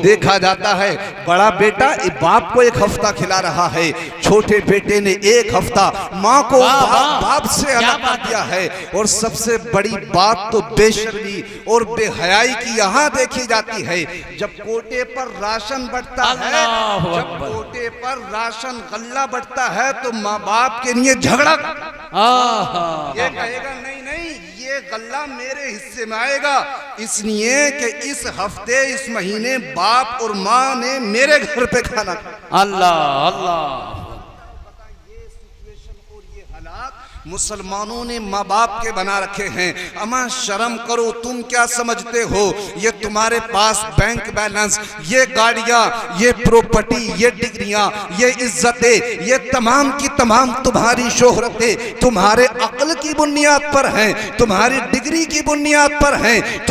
देखा जाता है बड़ा बेटा बाप को 1 हफ्ता खिला रहा है, छोटे बेटे ने 1 हफ्ता माँ को बाप से अलग कर दिया है। और सबसे बड़ी बात तो बेशर्मी और बेहयाई की यहाँ देखी जाती है, जब कोटे पर राशन बढ़ता है, जब कोटे पर राशन गल्ला बढ़ता है तो माँ बाप के लिए झगड़ा, ये कहेगा नहीं नहीं ये गल्ला मेरे हिस्से में आएगा, इसलिए कि इस हफ्ते इस महीने बाप और माँ ने मेरे घर पे खाना खाया। अल्लाह अल्लाह। मुसलमानों ने माँ बाप के बना रखे हैं। अमा शर्म करो, तुम क्या समझते हो ये तुम्हारे पास बैंक बैलेंस, ये गाड़ियाँ, ये प्रॉपर्टी, ये डिग्रियाँ, ये इज्जतें, ये तमाम की तमाम तुम्हारी शोहरतें तुम्हारे अक्ल की बुनियाद पर हैं, तुम्हारी डिग्री की बुनियाद पर हैं।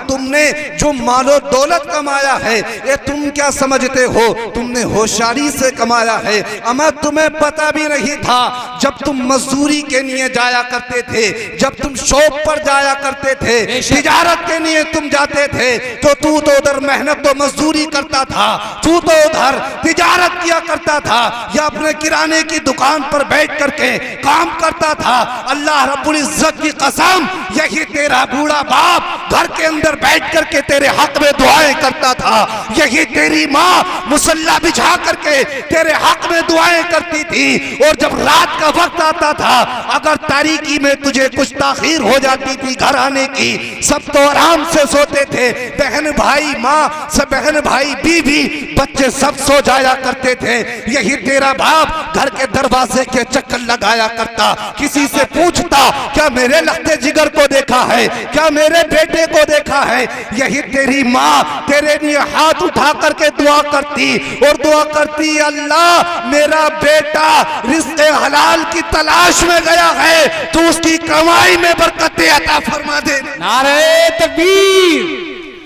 तुमने जो मालो दौलत कमाया है ये तुम क्या समझते हो तुमने होशियारी से कमाया है। अमा तुम्हें पता भी नहीं था जब तुम मजदूरी के लिए जाया करते थे, जब तुम शॉप पर जाया करते थे, तिजारत के लिए तुम जाते थे, तो तू तो उधर मेहनत तो मजदूरी करता था, तू तो उधर तिजारत किया करता था या अपने किराने की दुकान पर बैठ करके काम करता था। अल्लाह रब्बुल इज्जत की कसम, यही तेरा बूढ़ा बाप घर के अंदर बैठ करके तेरे हक में दुआएं करता था, यही तेरी माँ मुसल्ला बिछा करके तेरे हक में दुआएं करती थी। और जब रात का वक्त आता था, अगर तारीकी में तुझे कुछ ताखीर हो जाती थी घर आने की, सब तो आराम से सोते थे, बहन भाई माँ सब, बहन भाई बीवी बच्चे सब सो जाया करते थे। यही तेरा बाप घर के दरवाजे के चक्कर लगाया करता, किसी से पूछता क्या मेरे लखते जिगर को देखा है, क्या मेरे बेटे को देखा है। यही तेरी माँ तेरे लिए हाथ उठा करके दुआ करती और दुआ करती, अल्लाह मेरा बेटा रिज़्क़े हलाल की तलाश में गया है, तो उसकी कमाई में बरकतें अता फरमा दे। नारे तकबीर,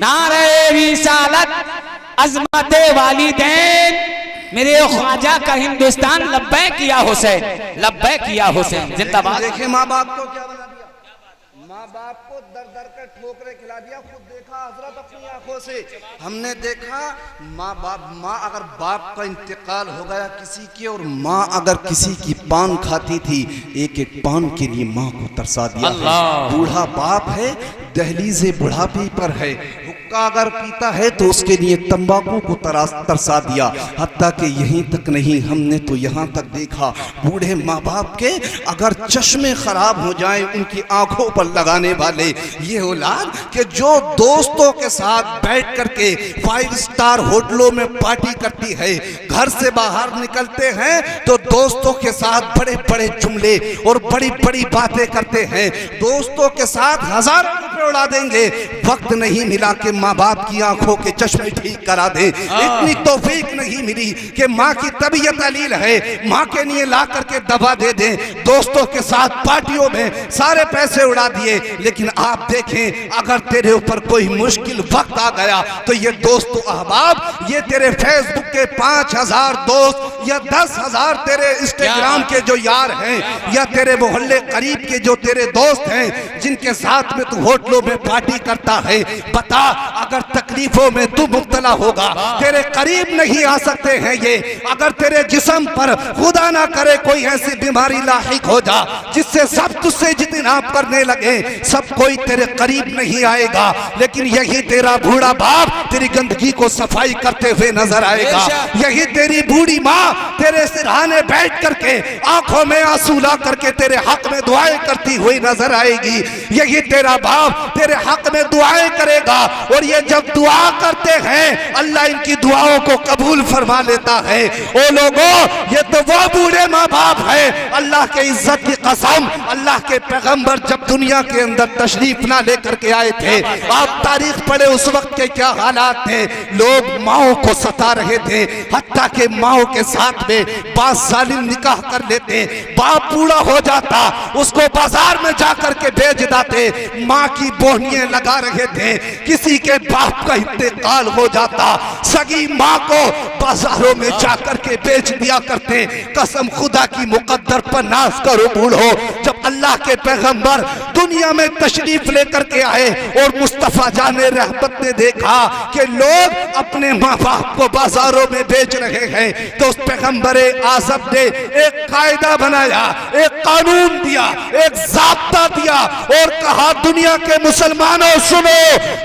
नारे रिसालत, अज़मते वालिदैन, मेरे ख्वाजा का हिंदुस्तान लब्बैक या हुसैन, लब्बैक या हुसैन जिंदाबाद। देखिए माँ बाप को क्या बना दिया, माँ बाप को दर दर कर ठोकरे खिला दिया। खुद देखा हजरत अपनी आंखों से, हमने देखा माँ अगर बाप का इंतकाल हो गया किसी की और माँ अगर किसी की पान खाती थी, एक एक पान के लिए माँ को तरसा दिया है। बूढ़ा बाप है, दहलीज़े बुढ़ापे पर है, हुक्का अगर पीता है तो उसके लिए तंबाकू को तरसा दिया। हत्ता कि यहीं तक नहीं, हमने तो यहाँ तक देखा बूढ़े माँ बाप के अगर चश्मे खराब हो जाएं उनकी आंखों पर लगाने वाले ये औलाद कि जो दोस्तों के साथ बैठ करके 5 स्टार होटलों में पार्टी करती है, घर से बाहर निकलते हैं तो दोस्तों के साथ बड़े बड़े जुमले और बड़ी बड़ी बातें करते हैं, दोस्तों के साथ हज़ारों रुपए उड़ा देंगे, वक्त नहीं मिला कि माँ बाप की आंखों के चश्मे ठीक करा दे। इतनी तौफीक नहीं मिली कि माँ की तबीयत अलील है, माँ के लिए ला करके दवा दे दे, दोस्तों के साथ पार्टियों में सारे पैसे उड़ा दिए। लेकिन आप देखें अगर तेरे ऊपर कोई मुश्किल वक्त आ गया तो ये दोस्तों अहबाब, ये तेरे फेसबुक के 5000 दोस्त या 10,000 तेरे इंस्टाग्राम के जो यार हैं या तेरे मोहल्ले करीब के जो तेरे दोस्त हैं जिनके साथ में तू होटलों में पार्टी करता है, बता अगर तकलीफों में तू मुब्तला होगा तेरे करीब नहीं आ सकते हैं ये। अगर तेरे जिस्म पर खुदा ना करे कोई ऐसी बीमारी लाहिक हो जा जिससे सब तुझसे जितनाब करने लगे, सब कोई तेरे करीब नहीं आएगा। लेकिन यही तेरा बूढ़ा बाप तेरी गंदगी को सफाई करते हुए नजर आएगा, यही तेरी बूढ़ी माँ तेरे सिरहाने बैठ करके आंखों में आंसू ला करके तेरे हक में दुआएं करती हुई नजर आएगी, यही तेरा बाप तेरे हक में दुआएं करेगा। और ये जब दुआ करते हैं अल्लाह इनकी दुआओं को कबूल फरमा लेता है। ओ लोगों, ये तो वो बूढ़े माँ बाप है, अल्लाह के इज्जत की कसम, अल्लाह के पैगंबर जब दुनिया के अंदर तशरीफ ना लेकर के आए थे, आप तारीख पढ़े उस वक्त के क्या हालात थे। लोग माओ को सता रहे थे, हत्ता के माओ के साथ में बाज़ालिम निकाह कर लेते, बाप बूढ़ा हो जाता उसको बाजार में जाकर के बेच देते, माँ की बोहनियां लगा रहे थे, किसी के बाप का इंतकाल हो जाता, सगी माँ को बाजारों में जाकर के बेच दिया करते। कसम खुदा की मुकद्दर पर नाज करो बूढ़ो, जब अल्लाह के पैगंबर दुनिया में तशरीफ लेकर के आए और मुस्तफा जाने रहमत ने देखा कि लोग अपने माँ बाप को बाजारों में बेच रहे हैं, तो उस पैगंबर आज़म ने एक कायदा बनाया, एक कानून दिया, एक ज़ाब्ता दिया और कहा दुनिया के मुसलमानों सुनो,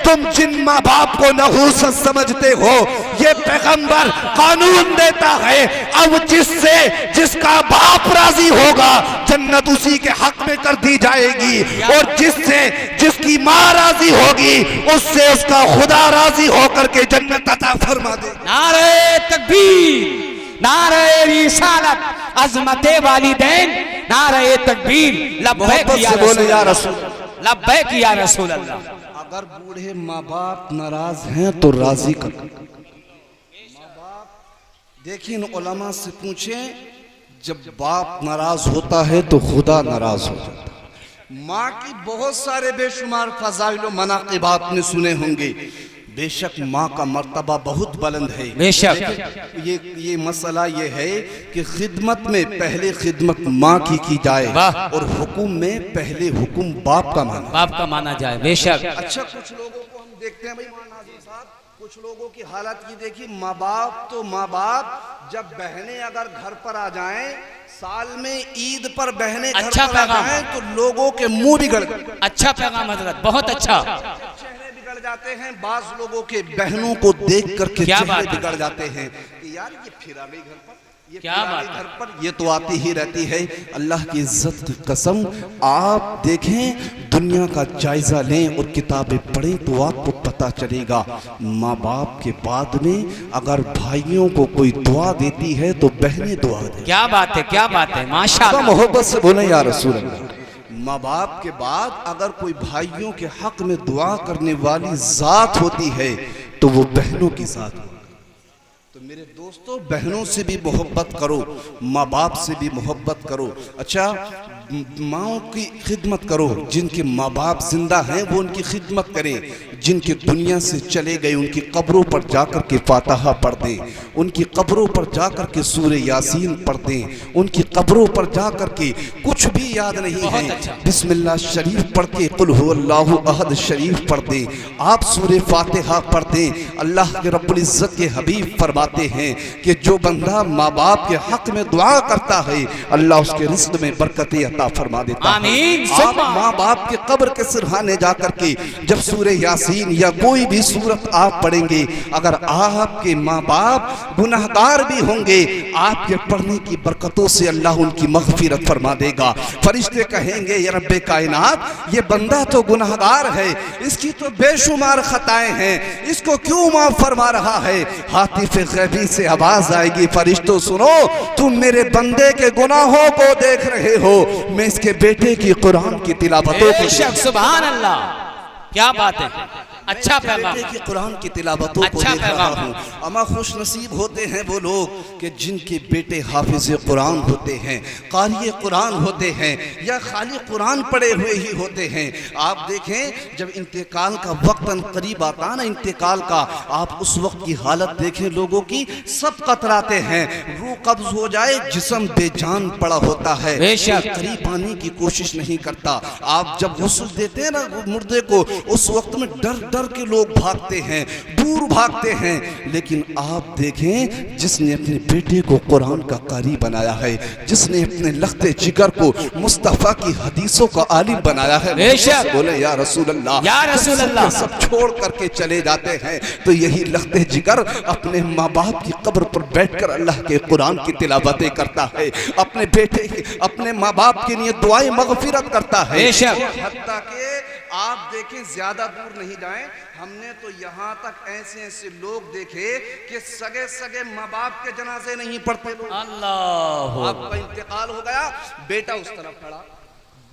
तुम जिन माँ बाप को नहूसत समझते हो, ये पैगंबर कानून देता है अब जिसका बाप राजी होगा जन्नत उसी के हक में कर दी जाएगी, और जिसकी माँ राजी होगी उससे उसका खुदा राजी होकर के जन्नत अता फरमा दे। नारे तकबीर, नारे रिसालत, अज़मते वालिदैन, नारे तकबीर, लब्बैक या रसूल, लब्बैक या रसूल अल्लाह। अगर बूढ़े माँ बाप नाराज हैं तो राजी कर। माँ बाप देखिए, उलमा से पूछें, जब बाप नाराज होता है तो खुदा नाराज हो जाता है। माँ की बहुत सारे बेशुमार फज़ाइल व मनाक़िब आपने सुने होंगे। बेशक माँ का मर्तबा बहुत बुलंद है, बेशक ये मसला ये है कि खिदमत में पहले खिदमत माँ की जाए और हुक्म में पहले हुक्म बाप का माना जाए। बेशक। अच्छा, कुछ लोगों को हम देखते हैं भाई नाज़रीन साहब, कुछ लोगों की हालत की देखिए, माँ बाप जब बहनें अगर घर पर आ जाएं, साल में ईद पर बहनें घर पर आ जाएं तो लोगों के मुंह बिगड़ गए। अच्छा पैगाम हजरत, बहुत अच्छा। चेहरे बिगड़ जाते हैं, बाज लोगों के बहनों को देख करके चेहरे बिगड़ जाते हैं कि यार ये फिर आ गई घर पर, ये क्या बात घर पर, ये तो आती ही रहती है। अल्लाह की इज्जत की कसम, आप देखें, दुनिया का जायजा लें और किताबें पढ़ें तो आपको पता चलेगा, माँ बाप के बाद में अगर भाइयों को कोई दुआ देती है तो बहनें दुआ दें। क्या बात है, क्या बात है, माशाअल्लाह। मोहब्बत से बोले या रसूल अल्लाह। माँ बाप के बाद अगर कोई भाइयों के हक में दुआ करने वाली जात होती है तो वो बहनों की जात होती है। तो मेरे दोस्तों, बहनों से भी मोहब्बत करो, माँ बाप से भी मोहब्बत करो। अच्छा, माँओं की खिदमत करो, जिनके माँ बाप जिंदा हैं वो उनकी खिदमत करें, जिनके दुनिया से चले गए उनकी कब्रों पर जाकर के फातिहा पढ़ दें, उनकी कब्रों पर जाकर के सूरे यासीन पढ़ दें, उनकी कब्रों पर जाकर के कुछ भी याद नहीं है, अच्छा। बिस्मिल्लाह शरीफ पढ़ के कुल हुवल्लाहु अहद शरीफ पढ़ दें, आप सूरे फातिहा पढ़ दें। अल्लाह के रब्बुल इज्जत के हबीब फरमाते हैं कि जो बंदा माँ बाप के हक में दुआ करता है अल्लाह उसके रिज़्क़ में बरकतें अता फरमा देता है। आप माँ बाप के कब्र के सिरहाने जाकर के जब सूरे यासीन या कोई भी सूरत आप पढ़ेंगे, अगर आपके माँ बाप गुनाहगार भी होंगे, आपके पढ़ने की बरकतों से अल्लाह उनकी मग़फ़िरत फरमा देगा। फरिश्ते कहेंगे, या रब्बे कायनात, ये बंदा तो गुनाहगार है, इसकी तो बेशुमार खताएं हैं, इसको क्यों माफ फरमा रहा है? हातिफ़े ग़ैबी से आवाज आएगी, फरिश्तों सुनो, तुम मेरे बंदे के गुनाहों को देख रहे हो, मैं इसके बेटे की कुरान की तिलावतों को। सुभान अल्लाह, क्या बात है, अच्छा पैगाम, की कुरान की तिलावतों को देख रहा हूँ। अमा खुश नसीब होते हैं वो लोग कि जिनके बेटे हाफिज कुरान होते हैं, कारी कुरान होते हैं, या खाली कुरान पढ़े हुए ही होते हैं। आप देखें, जब इंतकाल का वक्त करीब आता ना, इंतकाल का, आप उस वक्त की हालत देखें लोगों की, सब कतराते हैं, रूह कब्ज हो जाए, जिस्म बेजान पड़ा होता है, करीब आने की कोशिश नहीं करता। आप जब गुस्ल देते हैं ना मुर्दे को, उस वक्त में डर डर के लोग भागते हैं, दूर भागते हैं। लेकिन आप देखें, जिसने अपने बेटे को कुरान का कारी बनाया है, जिसने अपने लख्ते जिगर को मुस्तफा की हदीसों का आलिम बनाया है, बोले या रसूल अल्लाह, या रसूल अल्लाह, सब छोड़ करके चले जाते हैं, तो यही लख्ते जिगर अपने माँ बाप की कब्र पर बैठकर अल्लाह के कुरान की तिलावतें करता है, अपने बेटे की, अपने माँ बाप के लिए दुआएं मग़फ़िरत करता है। हत्ता के आप देखें, ज्यादा दूर नहीं जाएं, हमने तो यहाँ तक ऐसे ऐसे लोग देखे कि सगे सगे माँ बाप के जनाजे नहीं पढ़ते लोग। अल्लाह, आपका इंतकाल हो गया, बेटा उस तरफ खड़ा,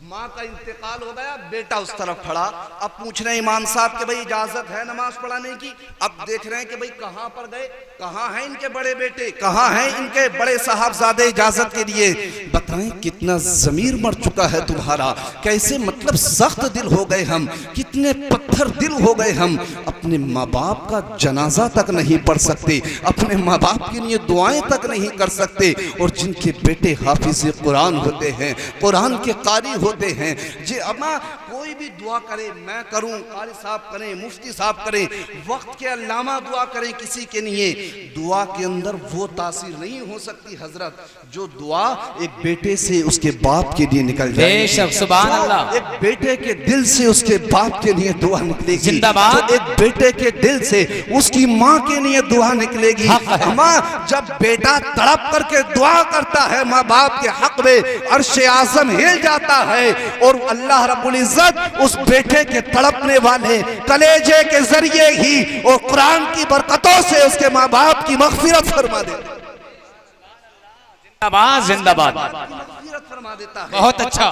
माँ का इंतकाल हो गया, बेटा उस तरफ खड़ा। अब पूछ रहे हैं इमाम साहब के भाई इजाजत है नमाज पढ़ाने की। अब देख रहे हैं कि भाई कहाँ पर गए, कहाँ हैं इनके बड़े बेटे, कहाँ हैं इनके बड़े साहबजादे इजाजत के लिए। बताएं कितना जमीर मर चुका है तुम्हारा, कैसे मतलब सख्त दिल हो गए हम, कितने पत्थर दिल हो गए हम। अपने माँ बाप का जनाजा तक नहीं पढ़ सकते, अपने माँ बाप के लिए दुआएं तक नहीं कर सकते। और जिनके बेटे हाफिज कुरान होते हैं, कुरान के कारी होते हैं, जी अम्मा कोई भी दुआ करे, मैं करूं, कारी साहब करें, मुफ्ती साहब करें, वक्त के अल्लामा दुआ करें किसी के लिए, दुआ के अंदर वो तासीर नहीं हो सकती हजरत जो दुआ एक बेटे से उसके बाप के लिए निकल जाए। बेशक सुभान अल्लाह। एक बेटे के दिल से उसके बाप के लिए दुआ निकलेगी, जिंदाबाद। तो एक बेटे के दिल से उसकी माँ के लिए दुआ निकलेगी। अम्मा जब बेटा तड़प करके दुआ करता है माँ बाप के हक में, अर्श आज़म हिल जाता है और अल्लाह रब्बुल इज्जत उस बेटे के तड़पने वाले कलेजे के जरिए ही और कुरान की बरकतों से उसके माँ बाप की मग़फ़िरत फरमा देता है। जिंदाबाद जिंदाबाद, मग़फ़िरत फरमा देता है। बहुत अच्छा।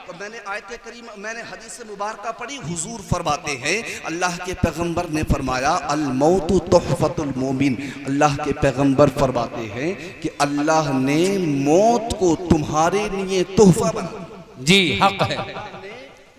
तो मैंने आयत करीम, मैंने हदीस मुबारका पढ़ी, हुजूर फरमाते हैं, अल्लाह के पैगंबर ने फरमाया अल मौतु तुहफतुल मोमिन। अल्लाह के पैगंबर फरमाते हैं कि अल्लाह ने मौत को तुम्हारे लिए तोहफा बनाया। जी हक है,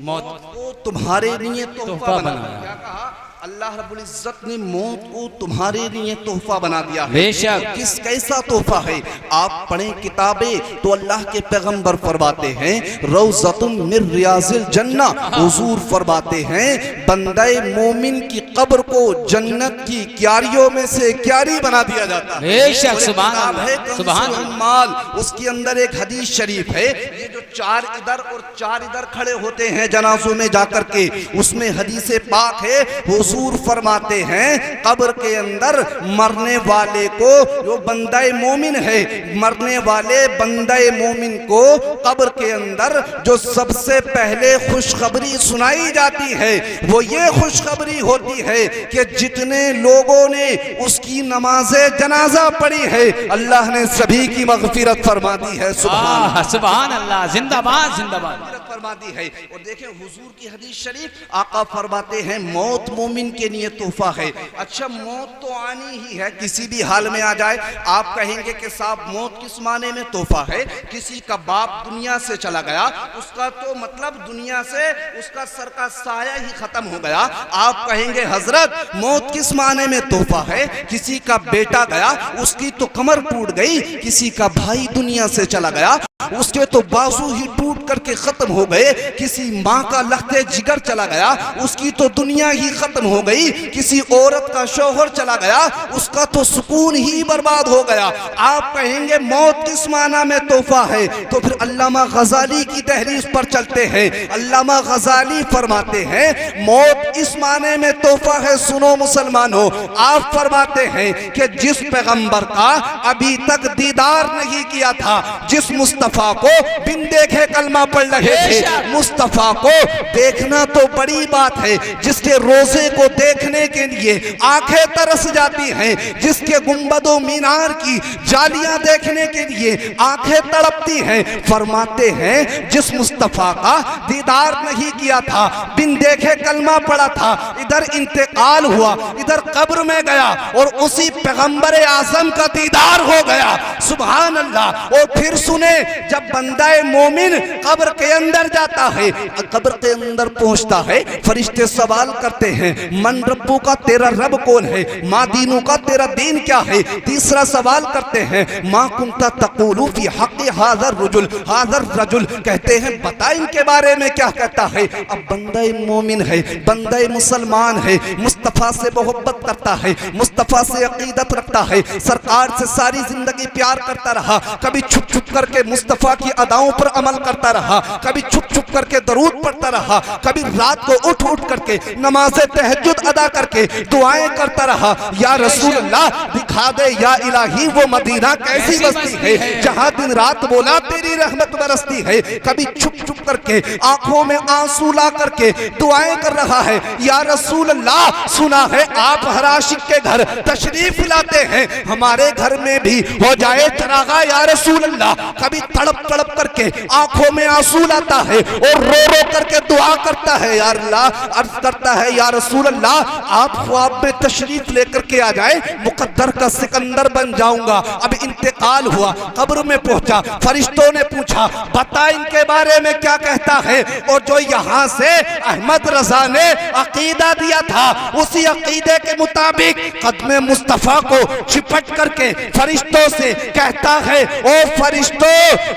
मौत को तुम्हारे लिए तोहफा बनाया। बनाया। क्या कहा? अल्लाह रब्बुल इज्जत ने मौत को तुम्हारे लिए तोहफा बना दिया है। बेशक। किस कैसा तोहफा है? आप पढ़ें किताबें तो अल्लाह के पैगंबर फरमाते हैं रौज़तुम मिन रियाज़िल जन्ना। हुजूर फरमाते हैं बंदे मोमिन की कब्र को जन्नत की क्यारियों में से क्यारी बना दिया जाता है। बेशक सुभान अल्लाह, सुभान माल, उसके अंदर एक हदीस शरीफ है, ये जो चार इधर और चार इधर खड़े होते हैं जनाजों में जाकर के, उसमें हदीस पाक है, हुजूर फरमाते हैं कब्र के अंदर मरने वाले को, जो बंदे मोमिन है, मरने वाले बंदे मोमिन को कब्र के अंदर जो सबसे पहले खुशखबरी सुनाई जाती है वो ये खुशखबरी होती है कि जितने लोगों ने उसकी नमाज़े जनाजा पढ़ी है अल्लाह ने सभी की मग़फ़िरत फरमा दी है। सुभान अल्लाह, जिंदाबाद जिंदाबाद फरमा दी है। और देखें हुजूर की हदीस शरीफ, आका फरमाते हैं मौत मोमिन के लिए तोहफा है। अच्छा मौत तो आनी ही है, किसी भी हाल में आ जाए। आप कहेंगे कि साहब मौत किस माने में तोहफा है? किसी का बाप दुनिया से चला गया, उसका तो मतलब दुनिया से उसका सर का साया ही खत्म हो गया। आप कहेंगे हजरत मौत किस माने में तोहफा है? किसी का बेटा गया, उसकी तो कमर टूट गई। किसी का भाई दुनिया से चला गया, उसके तो बाजू ही टूट करके खत्म हो गए। किसी माँ का लखते जिगर चला गया, उसकी तो दुनिया ही खत्म हो गई। किसी औरत का शौहर चला गया, उसका तो सुकून ही बर्बाद हो गया। आप कहेंगे मौत किस माना में तोहफा है? तो फिर अल्लामा गजाली की तहरीर पर चलते हैं। अल्लामा गजाली फरमाते हैं मौत इस माने में तोहफा है। सुनो मुसलमानों, आप फरमाते हैं कि जिस पैगंबर का अभी तक दीदार नहीं किया था, जिस मुस्तफा को बिन देखे कलमा पढ़ रहे थे, मुस्तफा को देखना तो बड़ी बात है, जिसके रोजे को देखने के लिए आंखें तरस जाती हैं, जिसके गुंबदों मीनार की जालियां देखने के लिए आंखें तड़पती हैं, फरमाते हैं जिस मुस्तफा का दीदार नहीं किया था, बिन देखे कलमा पढ़ा था, इधर इंतकाल हुआ, इधर कब्र में गया और उसी पैगंबर आजम का दीदार हो गया। सुभान अल्लाह। और फिर सुने जब बंदा मोमिन कब्र के अंदर जाता है, कब्र के अंदर पहुंचता है, फरिश्ते सवाल करते हैं मन रब्बू का, तेरा रब कौन है? माँ दीनू का, तेरा दीन क्या है? तीसरा सवाल करते हैं माँ कुंता तक़ूलू फी हक़्क़ि हाज़र रजुल, हाज़र रजुल, कहते हैं बता इनके बारे में क्या कहता है। अब बंदा मोमिन है, बंदा मुसलमान है, मुस्तफ़ा से मोहब्बत करता है, मुस्तफ़ा से अकीदत रखता है, सरकार से सारी जिंदगी प्यार करता रहा, कभी छुप छुप करके मुस्तफ़ा की अदाओं पर अमल करता रहा, कभी छुप छुप करके दरूद पढ़ता रहा, कभी रात को उठ उठ करके नमाज़े तहज्जुद अदा करके दुआएं करता रहा। या रसूल अल्लाह दिखा दे या इलाही वो मदीना कैसी बस्ती है जहां दिन रात बोला तेरी रहमत बरसती है। कभी छुप छुप करके आंखों में आंसू ला करके दुआएं कर रहा है। या रसूल अल्लाह सुना है आप हर आशिक के घर तशरीफ लाते हैं, हमारे घर में भी हो जाए चरागा या रसूल अल्लाह। कभी तड़प तड़प करके आंखों में आंसू लाता है और रो रो करके दुआ करता है, या अल्लाह, अर्ज करता है या रसूल अल्लाह, आप ख्वाब में तशरीफ लेकर के आ जाए, मुकद्दर का सिकंदर बन जाऊंगा। अब इंतकाल हुआ, कब्र में पहुंचा, फरिश्तों ने पूछा बता इनके बारे में क्या कहता है, और जो यहाँ से अहमद रजा ने अकीदा दिया था उसी अकीदे के मुताबिक कदमे मुस्तफा को चिपट करके फरिश्तों से कहता है, ओ फरिश्तों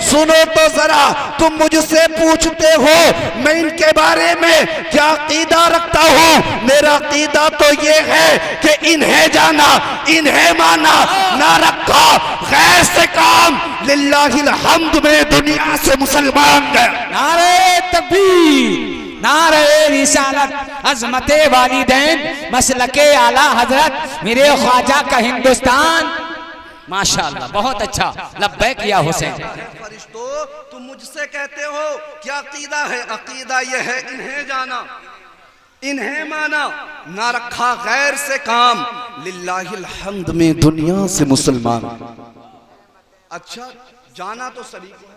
सुनो तो जरा, तुम मुझसे पूछते हो मैं इनके बारे में क्या अकीदा रखता हूँ। मेरा अकीदा तो ये है कि इन्हें जाना, इन्हें माना, ना रखा गैर से काम, लिल्लाहिल हम्द में दुनिया से मुसलमान गए। नारे तकबीर, नारे रिसालत, अज़मते वालिदैन, मसलके आला हजरत, मेरे ख्वाजा का हिंदुस्तान। माशाअल्लाह, बहुत अच्छा, लब्बैक या हुसैन। फरिश्तों तुम मुझसे कहते हो क्या अकीदा है, अकीदा यह है इन्हें जाना, इन्हें माना, ना रखा गैर से काम, लिल्लाहिल हम्द में दुनिया से मुसलमान। अच्छा, जाना तो सभी को है,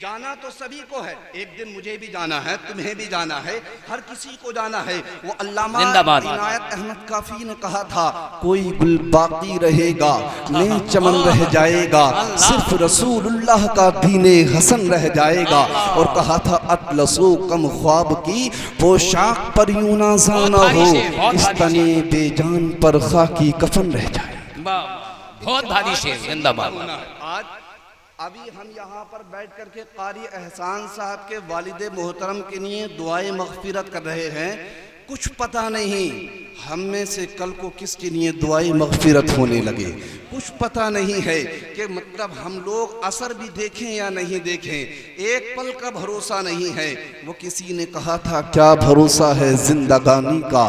जाना तो सभी को है, एक दिन मुझे भी जाना है, तुम्हें भी जाना है, हर किसी को जाना है। वो अल्लामा इनायत अहमद काफी ने कहा था, कोई गुल बाकी रहेगा, नए चमन रह जाएगा, सिर्फ रसूलुल्लाह का दीने हसन रह जाएगा। और कहा था अतलसो कम ख्वाब की पोशाक पर यूं ना जाना हो, इस तने बेजान पर खाकी कफन रह जाए। बहुत भारी शेर, जिंदाबाद। आज अभी हम यहाँ पर बैठ करके कारी एहसान साहब के वालिदे मोहतरम के लिए दुआए मग़फ़िरत कर रहे हैं। कुछ पता नहीं हम में से कल को किसके लिए दुआए मग़फ़िरत होने लगे, कुछ पता नहीं है कि मतलब हम लोग असर भी देखें या नहीं देखें, एक पल का भरोसा नहीं है। वो किसी ने कहा था क्या भरोसा है जिंदगानी का,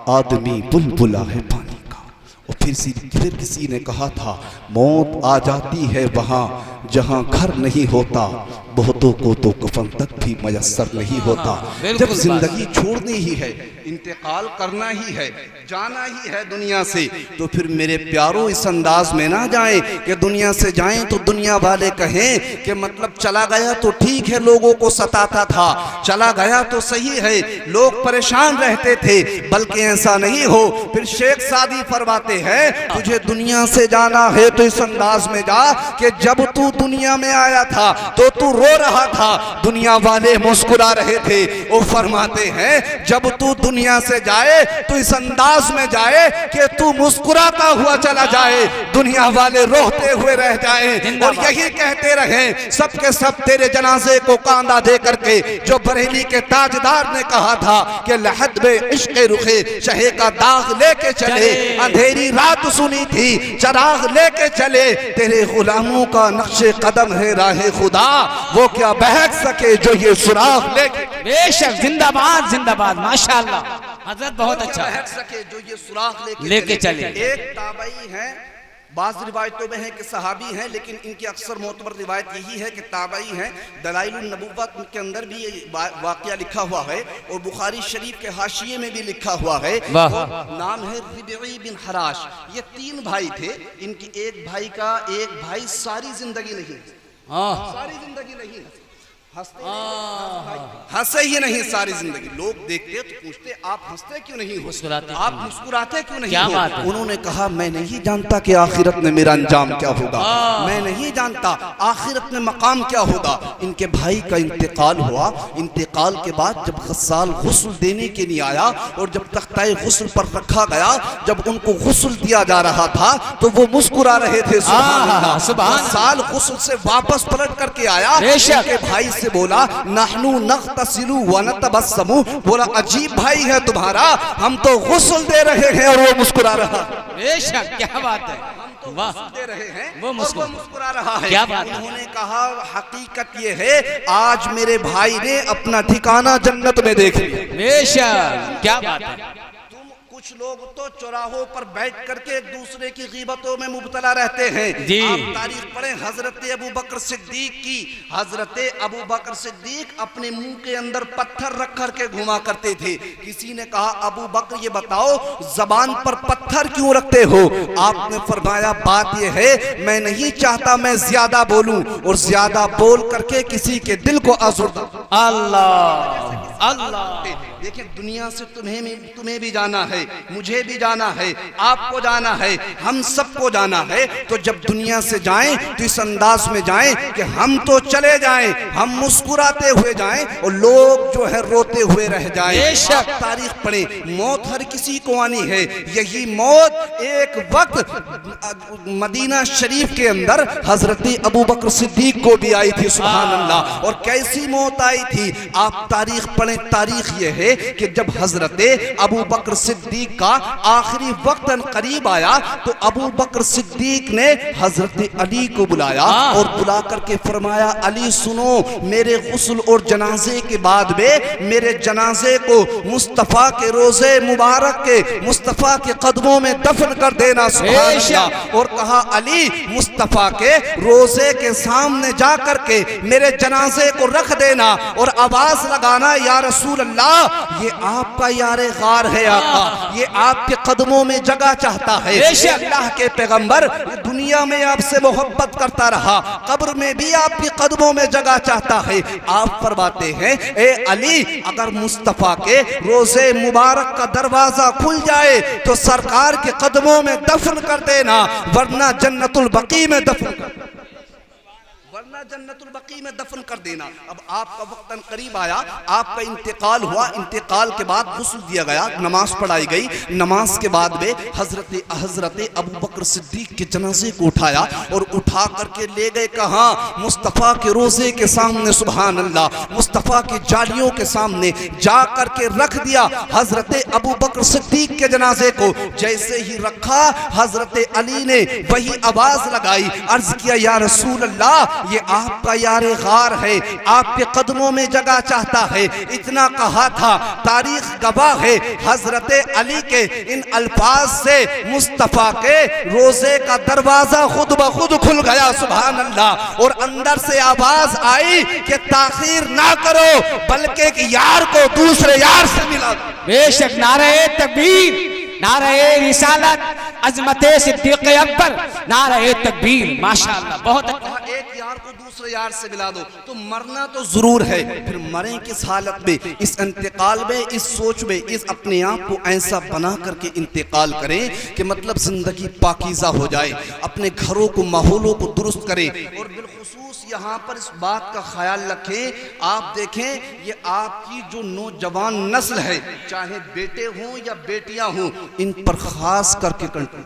आदमी बुलबुला है पानी का। और फिर किसी ने कहा था मौत आ जाती है वहाँ जहाँ घर नहीं होता, बहुतों को तो कफन तक भी मयस्सर नहीं होता। जब जिंदगी छोड़नी ही है, इंतकाल करना ही है, जाना ही है दुनिया से, तो फिर मेरे प्यारों इस अंदाज में ना जाएं कि दुनिया से जाएं तो दुनिया वाले कहें कि मतलब चला गया तो ठीक है, लोगों को सताता था, चला गया तो सही है, लोग परेशान रहते थे, बल्कि ऐसा नहीं हो। फिर शेख सादी फरमाते हैं तुझे दुनिया से जाना है तो इस अंदाज में जा कि जब तू दुनिया में आया था तो तू रो रहा था, दुनिया वाले मुस्कुरा रहे थे। वो फरमाते हैं जब तू दुनिया से जाए तो इस अंदाज में जाए कि तू मुस्कुराता हुआ चला जाए, दुनिया वाले रोते हुए रह जाएं। और यही कहते रहे सबके सब तेरे जनाजे को कांधा दे करके, जो बरेली के ताजदार ने कहा था कि लहद में इश्क रुखे शहे का दाग लेके चले, अंधेरी रात सुनी थी चराग लेके चले, तेरे गुलामों का नक्शे कदम है राहे खुदा, वो क्या बहक सके जो ये सुराग लेके। बेशक, जिंदाबाद जिंदाबाद, माशाअल्लाह हजरत, बहुत अच्छा। बहक सके जो ये सुराग लेके चले। एक ताबई है, बाज़ रिवायतों में है कि सहाबी हैं, लेकिन इनकी अक्सर मोतबर रिवायत यही है कि ताबई हैं। दलाइलुन नबुव्वत के अंदर भी ये वाक़या लिखा हुआ है और बुखारी शरीफ के हाशिये में भी लिखा हुआ है। नाम है रिबई बिन हराश। ये तीन भाई थे, इनकी एक भाई सारी जिंदगी नहीं, सारी जिंदगी नहीं हंसे ही नहीं सारी जिंदगी। लोग देखते तो पूछते आप हंसते क्यों नहीं हो, आप मुस्कुराते क्यों नहीं हो। उन्होंने कहा मैं नहीं जानता कि आखिरत में मेरा अंजाम क्या होगा, मैं नहीं जानता आखिरत में मकाम क्या होगा। इनके भाई का इंतकाल हुआ, इंतकाल के बाद जब गस्साल गुस्ल देने के लिए आया और जब तख्ताए गुस्ल पर रखा गया, जब उनको गुस्ल दिया जा रहा था तो वो मुस्कुरा रहे थे। गस्साल गुस्ल से वापस पलट करके आया, इनके भाई से बोला नहनु नग़तसिलु व नतबस्समु, बोला अजीब भाई है तुम्हारा, हम तो गुस्ल दे रहे हैं और वो मुस्कुरा रहा। बेशक, क्या बात है, हम तो दे रहे हैं वो मुस्कुरा रहा है। क्या बात है। उन्होंने कहा हकीकत ये है आज मेरे भाई ने अपना ठिकाना जन्नत में देख लिया। बेशक, क्या बात है। तुम कुछ कुछ लोग तो चौराहों पर बैठ करके एक दूसरे की गीबतों में मुब्तला रहते हैं। जी। आप तारीख पढ़ें हजरत अबू बकर सिद्दीक की। हजरत अबू बकर सिद्दीक अपने मुंह के अंदर पत्थर रख करके घुमा करते थे। किसी ने कहा अबू बकर ये बताओ जबान पर पत्थर क्यों रखते हो? आपने फरमाया बात यह है मैं नहीं चाहता मैं ज्यादा बोलूं और ज्यादा बोल करके किसी के दिल को आज़ुर्दा। अल्लाह अल्लाह। देखिए दुनिया से तुम्हें भी जाना है, मुझे भी जाना है, आपको जाना है, हम सबको जाना है। तो जब दुनिया से जाएं तो इस अंदाज में जाएं कि हम तो चले जाएं, हम मुस्कुराते हुए जाएं और लोग जो है रोते हुए रह जाएं। आप तारीख पढ़ें, मौत हर किसी को आनी है। यही मौत एक वक्त मदीना शरीफ के अंदर हजरत अबू बकर सिद्दीक को भी आई थी। सुभान अल्लाह। और कैसी मौत आई थी आप तारीख पढ़ें। तारीख यह है कि जब हजरत अबू बकर सिद्दीक का आखिरी वक्त करीब आया तो अबू बकर सिद्दीक ने हजरत अली को बुलाया और बुला करके फरमाया अली सुनो, मेरे गुस्ल और जनाजे के बाद में मेरे जनाजे को मुस्तफ़ा के रोजे मुबारक के मुस्तफ़ा के कदमों में दफन कर देना। सुभान अल्लाह। और कहा अली मुस्तफ़ा के रोजे के सामने जा करके मेरे जनाजे को रख देना और आवाज लगाना या रसूल अल्लाह ये आपका यारे गार है, आका ये आपके कदमों में जगह चाहता है। अल्लाह के पैगंबर दुनिया में आपसे मोहब्बत करता रहा, कब्र में भी आपके कदमों में जगह चाहता है। आप फरमाते हैं ए अली अगर मुस्तफ़ा के रोजे मुबारक का दरवाजा खुल जाए तो सरकार के कदमों में दफन कर देना, वरना जन्नतुल बकी में दफन कर जन्नतुल बकी में दफन कर देना। अब आपका वक्त करीब आया, आपका इंतकाल हुआ, इंतकाल के बाद गुस्ल दिया गया, नमाज पढ़ाई गई। नमाज के बाद में हजरत अबू बकर सिद्दीक के जनाजे को उठाया और उठा करके ले गए कहाँ? मुस्तफ़ा के रोजे के सामने। सुभान अल्लाह। मुस्तफ़ा की जालियों के सामने जा करके रख दिया हजरत अबू बकर सिद्दीक के जनाजे को। जैसे ही रखा हजरत अली ने वही आवाज लगाई, अर्ज किया या रसूल अल्लाह ये आपका यारे गार है, आपके कदमों में जगह चाहता है। इतना कहा था, तारीख गवाह है हजरत अली के इन अल्फाज से मुस्तफ़ा के रोजे का दरवाजा खुद ब खुद खुल गया। सुभान अल्लाह। और अंदर से आवाज आई कि ताखीर ना करो बल्कि एक यार को दूसरे यार से मिला। बेशक नारे तकबीर, नारे रिसालत, अजमते सिद्दीक़ अकबर, नारे तकबीर। माशाअल्लाह बहुत अच्छा। एक यार को दूसरे यार से मिला दो तो मरना तो जरूर है, फिर मरें किस हालत में? इस इंतकाल में, इस सोच में, इस अपने आप को ऐसा बना करके इंतकाल करें कि मतलब जिंदगी पाकीज़ा हो जाए, अपने घरों को माहौलों को दुरुस्त करें। और बिलखुसूस यहाँ पर इस बात का ख्याल रखें, आप देखें ये आपकी जो नौजवान नस्ल है, चाहे बेटे हों या बेटियां हों, इन पर खास करके कंट्रोल,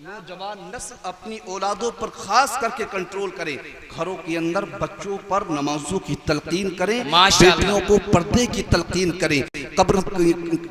नौजवान नस्ल अपनी औलादों पर खास करके कंट्रोल करें। घरों के अंदर बच्चों पर नमाजों की तलकीन करें, बेटियों को पर्दे की तलकीन करें।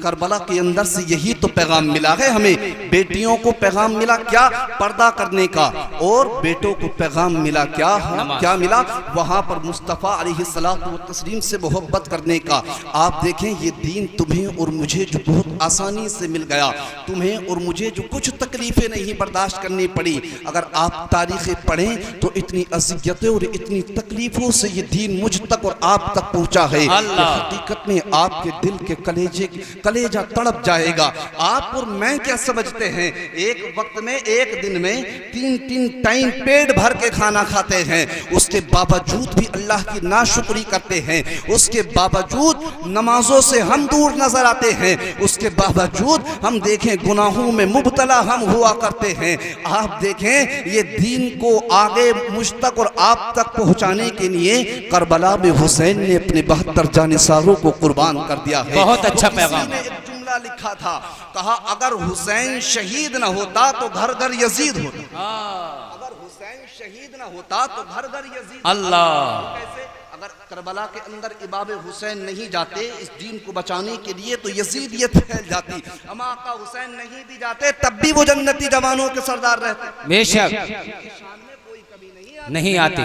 करबला के अंदर से यही तो पैगाम मिला है हमें। बेटियों को पैगाम मिला क्या? पर्दा करने का। और बेटों को पैगाम मिला क्या? क्या मिला? वहाँ पर मुस्तफ़ा अलैहिस्सलातु व तस्लीम से मोहब्बत करने का। आप देखें ये दीन तुम्हें और मुझे जो बहुत आसानी से मिल गया, तुम्हें और मुझे जो कुछ तकलीफें नहीं बर्दाश्त करनी पड़ी, अगर आप तारीखें पढ़ें तो इतनी अज़ियतें और इतनी तकलीफों से ये दीन मुझ तक और आप तक पहुंचा है। हकीकत में आपके दिल के कलेजा तड़प जाएगा। आप और मैं क्या समझते हैं, एक वक्त में, एक दिन में 3 टाइम पेट भर के खाना खाते हैं, उसके बावजूद भी अल्लाह की नाशुक्री करते हैं, उसके बावजूद नमाजों से हम दूर नजर आते हैं, उसके बावजूद हम देखें गुनाहों में मुब्तला हम हुआ करते हैं। आप देखें ये दीन को आगे मुझ तक और आप तक पहुंचाने के लिए करबला में हुसैन ने अपने 72 जानिसारों को कुर्बान कर दिया है। बहुत अच्छा पैगाम। ने एक जुमला लिखा था, कहा अगर हुसैन शहीद न होता तो घर घर यजीद होता। अगर हुसैन शहीद न होता तो घर घर यजीद। अल्लाह। कैसे? अगर करबला के अंदर इमाम हुसैन नहीं जाते इस दीन को बचाने के लिए तो यजीदियत फैल जाती। अमा आका हुसैन नहीं भी जाते तब भी वो जन्नती जवानों के सरदार रहते। बेशक शान में कोई कमी नहीं आती।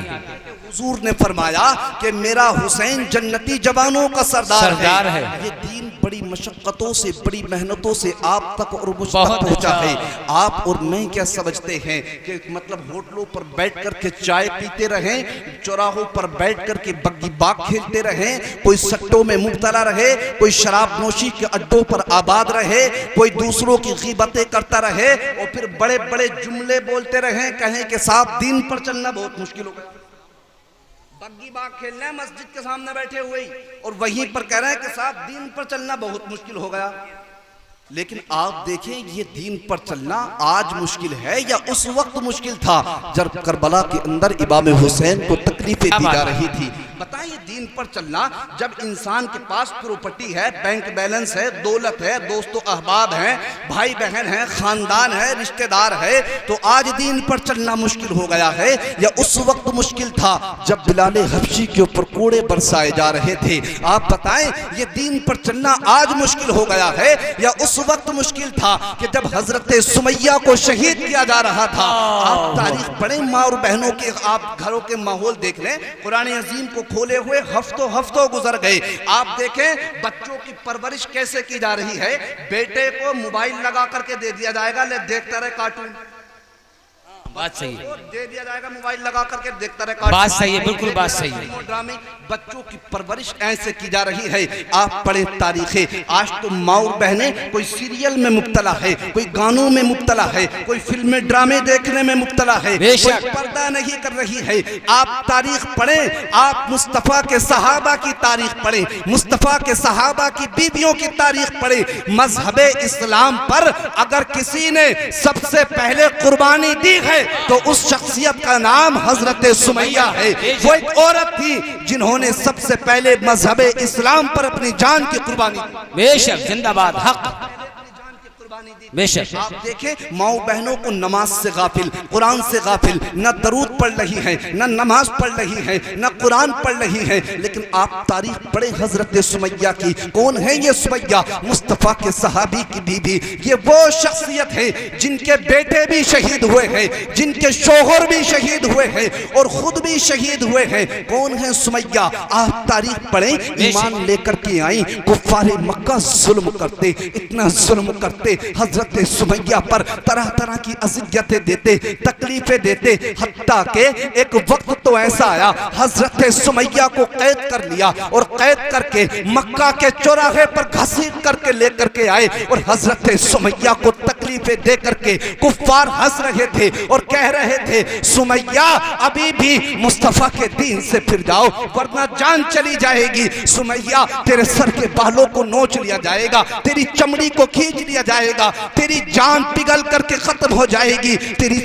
हुजूर ने फरमाया कि मेरा हुसैन जन्नती जवानों का सरदार है। ये दीन बड़ी मशक्कतों से, बड़ी मेहनतों से आप तक और मुझ तक पहुंचा है। आप और मैं क्या समझते हैं कि मतलब होटलों पर बैठ कर के चाय पीते रहें, चौराहों पर बैठ कर के बग्गी बाग खेलते रहें, कोई सट्टों में मुब्तला रहे, कोई शराब नोशी के अड्डों पर आबाद रहे, कोई दूसरों की गीबतें करता रहे और फिर बड़े बड़े जुमले बोलते रहे, कहें कि साहब दीन पर चलना बहुत मुश्किल हो गया। बग्गी बाग खेलना है मस्जिद के सामने बैठे हुए और वहीं पर कह रहे हैं कि साहब दीन पर चलना बहुत मुश्किल हो गया। लेकिन आप देखें ये दीन पर चलना आज मुश्किल है या उस वक्त मुश्किल था जब करबला के अंदर इमाम हुसैन को तकलीफें दी जा रही थी। बताइए दीन पर चलना जब इंसान के पास प्रॉपर्टी है, बैंक बैलेंस है, दौलत है, दोस्तों अहबाब हैं, भाई बहन हैं, खानदान है, रिश्तेदार है, तो आज दीन पर चलना मुश्किल हो गया है या उस वक्त मुश्किल था जब बिलाल हबशी के ऊपर कोड़े बरसाए जा रहे थे। आप बताएं ये दीन पर चलना आज मुश्किल हो गया है या उस वक्त मुश्किल था कि जब हजरत सुमैया को शहीद किया जा रहा था। आप तारीख पढ़ें, माँ और बहनों के आप घरों के माहौल देख लें, कुरान अजीम को खोले हुए हफ्तों गुजर गए। आप देखें बच्चों की परवरिश कैसे की जा रही है। बेटे को मोबाइल लगा करके दे दिया जाएगा, ले देखता रहे कार्टून, बात सही है, दे दिया जाएगा मोबाइल लगा करके देखता रहे कार्टून। बात सही है, बिल्कुल बात सही है। ड्रामे बच्चों की परवरिश ऐसे की जा रही है। आप पढ़े तारीखें, आज तो माँ और बहनें कोई सीरियल में मुब्तला है, कोई गानों में मुब्तला है, कोई फिल्में ड्रामे देखने में मुब्तला है, कोई पर्दा नहीं कर रही है। आप तारीख पढ़ें, आप मुस्तफा के सहाबा की तारीख पढ़ें, मुस्तफा के सहाबा की बीवियों की तारीख पढ़ें। मजहबे इस्लाम पर अगर किसी ने सबसे पहले कुर्बानी दी है तो उस शख्सियत का नाम हजरत सुमैया है। वो एक औरत थी जिन्होंने सबसे पहले मजहबे इस्लाम पर अपनी जान की कुर्बानी दी। बेशक, जिंदाबाद, हक, बेशक। आप देखें माँ बहनों को नमाज से गाफिल, कुरान से गाफिल, न दरूद पढ़ रही है, न नमाज पढ़ रही है, न कुरान पढ़ रही है। लेकिन आप तारीख पढ़े हजरत सुमैया की। कौन है ये सुमैया? मुस्तफा के सहाबी की बीबी। ये वो शख्सियत है जिनके बेटे भी शहीद हुए हैं, जिनके शोहर भी शहीद हुए हैं और खुद भी शहीद हुए हैं। कौन है सुमैया? आप तारीख पढ़े, ईमान लेकर के आई। कुफ्फारे मक्का जुल्म करते, इतना जुल्म करते, हजरत सुमैया पर तरह तरह की अज़ियतें देते, तकलीफें देते, हत्ता के एक वक्त तो ऐसा आया हजरत सुमैया को कैद कर लिया और कैद करके मक्का के चौराहे पर घसीट करके लेकर के आए और हजरत सुमैया को तकलीफें दे करके कुफ्फार हंस रहे थे और कह रहे थे सुमैया अभी भी मुस्तफा के दीन से फिर जाओ वरना जान चली जाएगी। सुमैया तेरे सर के बालों को नोच लिया जाएगा, तेरी चमड़ी को खींच लिया जाएगा, तेरी जान पिघल करके खत्म हो जाएगी, तेरी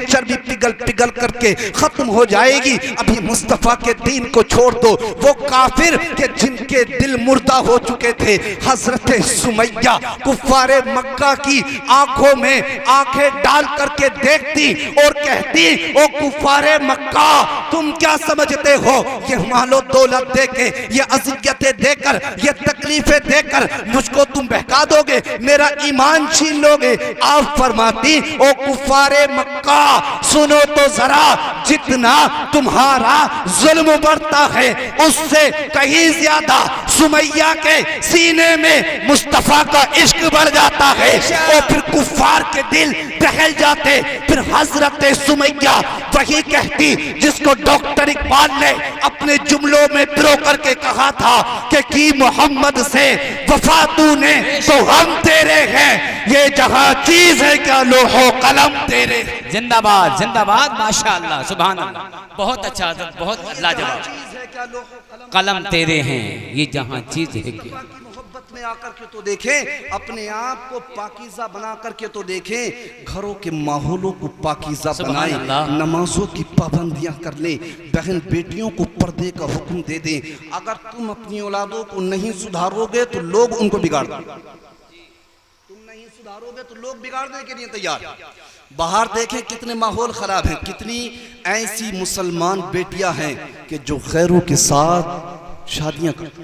चर्बी पिघल करके खत्म हो जाएगी। अभी मुस्तफा के दीन को छोड़ दो। वो काफिर के जिनके दिल मुर्दा हो चुके थे, हजरत सुमैया कुफ्फारे मक्का की आंखों में आंखें डाल करके देखती और कहती ओ कुफ्फारे मक्का तुम क्या समझते हो, ये मालो दौलत देके, ये अज़ियतें देकर, ये तकलीफें देकर मुझको तुम बहका दोगे, मेरा ईमान छीन लोगे। आप फरमाती ओ कुफ्फारे मक्का सुनो तो जरा, जितना तुम्हारा जुल्म बढ़ता है उससे कहीं ज्यादा सुमैया के सीने में मुस्तफा का इश्क बढ़ जाता है और फिर कुफ्फार के दिल दहल जाते। फिर हजरत सुमैया वही कहती जिसको डॉक्टर इकबाल ने अपने जुमलों में पिरो करके कहा था कि मोहम्मद से वफा तूने तो हम तेरे हैं, ये जहां चीज है क्या लोहो कलम तेरे। जिंदाबाद जिंदाबाद, माशाअल्लाह, सुभान अल्लाह, बहुत अच्छा, बहुत लाजवाब। कलम तेरे हैं, ये जहां चीज है क्या। मोहब्बत में आकर के तो देखें, अपने आप को पाकीज़ा बना करके तो देखें, घरों के माहौलों को पाकीज़ा बनाएं, नमाजों की पाबंदियां कर लें, बहन बेटियों को पर्दे का हुक्म दे दें। अगर तुम अपनी औलादों को नहीं सुधारोगे तो लोग उनको बिगाड़ देंगे, तुम नहीं सुधारोगे तो लोग बिगाड़ने के लिए तैयार। बाहर देखें कितने माहौल खराब हैं, कितनी ऐसी मुसलमान बेटियां हैं कि जो गैरों के साथ शादियां करती।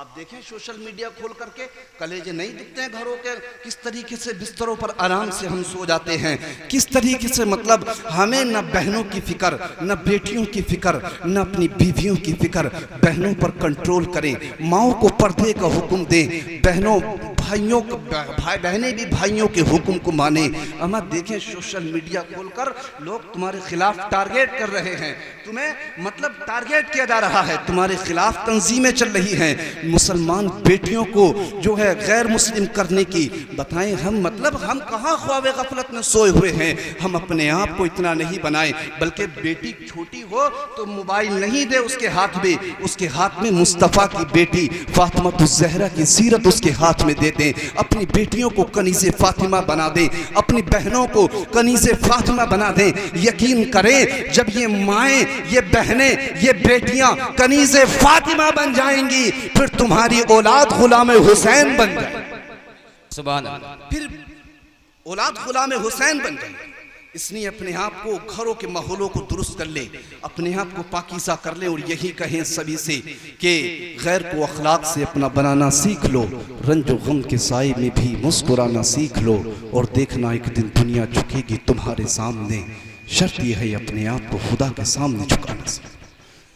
आप देखें सोशल मीडिया खोल करके कलेजे नहीं दिखते हैं घरों के, किस तरीके से बिस्तरों पर आराम से हम सो जाते हैं, किस तरीके से मतलब हमें न बहनों की फिक्र, न बेटियों की फिक्र, न अपनी बीवियों की फिक्र। बहनों पर कंट्रोल करें, माओं को पर्दे का हुक्म दें, बहनों भाइयों को बहनें भी भाइयों के हुक्म को माने। अमा देखें सोशल मीडिया खोलकर लोग तुम्हारे खिलाफ टारगेट कर रहे हैं, तुम्हें मतलब टारगेट किया जा रहा है, तुम्हारे खिलाफ तंजीमें चल रही हैं मुसलमान बेटियों को जो है गैर मुस्लिम करने की। बताएं हम मतलब हम कहाँ ख्वाब गफलत में सोए हुए हैं। हम अपने आप को इतना नहीं बनाए, बल्कि बेटी छोटी हो तो मोबाइल नहीं दे उसके हाथ में, उसके हाथ में मुस्तफ़ा की बेटी फातिमातुज़ ज़हरा की सीरत उसके हाथ में दे दें। अपनी बेटियों को कनीज़े फातिमा बना दें, अपनी बहनों को कनीज़े फातिमा बना दें। यकीन करें जब ये माएँ, ये बहनें, ये बेटियां कनीज़े फातिमा बन जाएंगी, फिर तुम्हारी औलाद गुलाम हुसैन बन जाए, सुभान अल्लाह। फिर औलाद गुलाम हुसैन बन जाए। इसलिए अपने आप को घरों के माहौलों को दुरुस्त कर ले, अपने आप को पाकीज़ा कर ले और यही कहें सभी से कि गैर को अखलाक से अपना बनाना सीख लो, रंजो गम के साए में भी मुस्कुराना सीख लो, और देखना एक दिन दुनिया झुकेगी तुम्हारे सामने। शर्त यह है अपने आप को खुदा के सामने झुकाना सीख।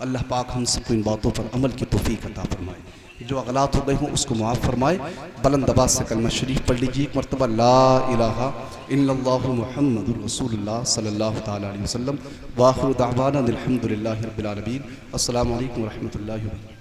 अल्लाह पाक हम सबको इन बातों पर अमल की तौफीक अता फरमाए, जो अगलात हो गए हों उसको माफ़ फरमाए। बुलंद आवाज़ से कलमा शरीफ पढ़ लीजिए एक मरतबा, ला इलाहा इल्लल्लाहु मुहम्मदुर रसूलुल्लाह सल्लल्लाहु तआला अलैहि वसल्लम। व आखिरु दावाना अनिल हम्दुलिल्लाहि रब्बिल आलमीन। अस्सलामु अलैकुम व रहमतुल्लाहि व बरकातुहू।